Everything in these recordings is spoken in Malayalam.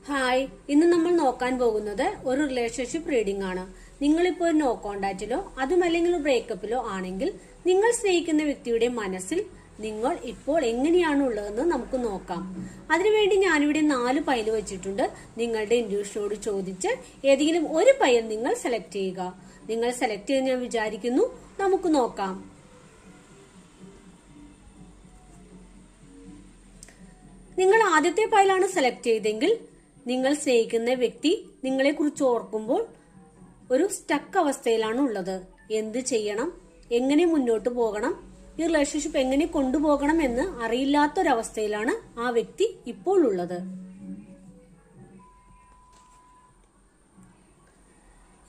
ഹായ്, ഇന്ന് നമ്മൾ നോക്കാൻ പോകുന്നത് ഒരു റിലേഷൻഷിപ്പ് റീഡിംഗ് ആണ്. നിങ്ങളിപ്പോൾ ഒരു നോ കോണ്ടാക്റ്റിലോ അതുമല്ലെങ്കിൽ ബ്രേക്കപ്പിലോ ആണെങ്കിൽ നിങ്ങൾ സ്നേഹിക്കുന്ന വ്യക്തിയുടെ മനസ്സിൽ നിങ്ങൾ ഇപ്പോൾ എങ്ങനെയാണ് ഉള്ളതെന്ന് നമുക്ക് നോക്കാം. അതിനുവേണ്ടി ഞാനിവിടെ 4 പൈൽ വെച്ചിട്ടുണ്ട്. നിങ്ങളുടെ ഇൻഡ്യൂഷനോട് ചോദിച്ച് ഏതെങ്കിലും ഒരു പൈൽ നിങ്ങൾ സെലക്ട് ചെയ്യുക. നിങ്ങൾ സെലക്ട് ചെയ്ത് ഞാൻ വിചാരിക്കുന്നു. നമുക്ക് നോക്കാം. നിങ്ങൾ ആദ്യത്തെ പൈലാണ് സെലക്ട് ചെയ്തെങ്കിൽ നിങ്ങൾ സ്നേഹിക്കുന്ന വ്യക്തി നിങ്ങളെ കുറിച്ച് ഓർക്കുമ്പോൾ ഒരു സ്റ്റക്ക് അവസ്ഥയിലാണ് ഉള്ളത്. എന്ത് ചെയ്യണം, എങ്ങനെ മുന്നോട്ട് പോകണം, ഈ റിലേഷൻഷിപ്പ് എങ്ങനെ കൊണ്ടുപോകണം എന്ന് അറിയില്ലാത്തൊരവസ്ഥയിലാണ് ആ വ്യക്തി ഇപ്പോൾ ഉള്ളത്.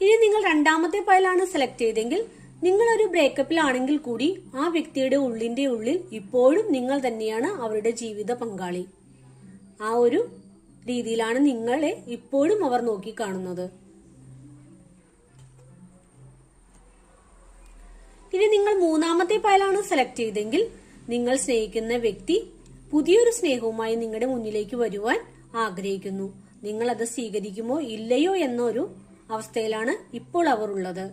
ഇനി നിങ്ങൾ രണ്ടാമത്തെ പൈലാണ് സെലക്ട് ചെയ്തെങ്കിൽ നിങ്ങൾ ഒരു ബ്രേക്കപ്പിലാണെങ്കിൽ കൂടി ആ വ്യക്തിയുടെ ഉള്ളിന്റെ ഉള്ളിൽ ഇപ്പോഴും നിങ്ങൾ തന്നെയാണ് അവരുടെ ജീവിത പങ്കാളി. ആ ഒരു രീതിയിലാണ് നിങ്ങളെ ഇപ്പോഴും അവർ നോക്കി കാണുന്നത്. ഇനി നിങ്ങൾ മൂന്നാമത്തെ പൈലാണ് സെലക്ട് ചെയ്തെങ്കിൽ നിങ്ങൾ സ്നേഹിക്കുന്ന വ്യക്തി പുതിയൊരു സ്നേഹവുമായി നിങ്ങളുടെ മുന്നിലേക്ക് വരുവാൻ ആഗ്രഹിക്കുന്നു. നിങ്ങൾ അത് സ്വീകരിക്കുമോ ഇല്ലയോ എന്നൊരു അവസ്ഥയിലാണ് ഇപ്പോൾ അവർ ഉള്ളത്.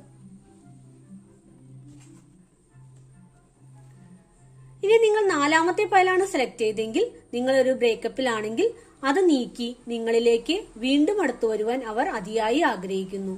ഇനി നിങ്ങൾ നാലാമത്തെ പൈലാണ് സെലക്ട് ചെയ്തെങ്കിൽ നിങ്ങൾ ഒരു ബ്രേക്കപ്പിലാണെങ്കിൽ അത് നീക്കി നിങ്ങളിലേക്ക് വീണ്ടും അടുത്തു വരുവാൻ അവർ അതിയായി ആഗ്രഹിക്കുന്നു.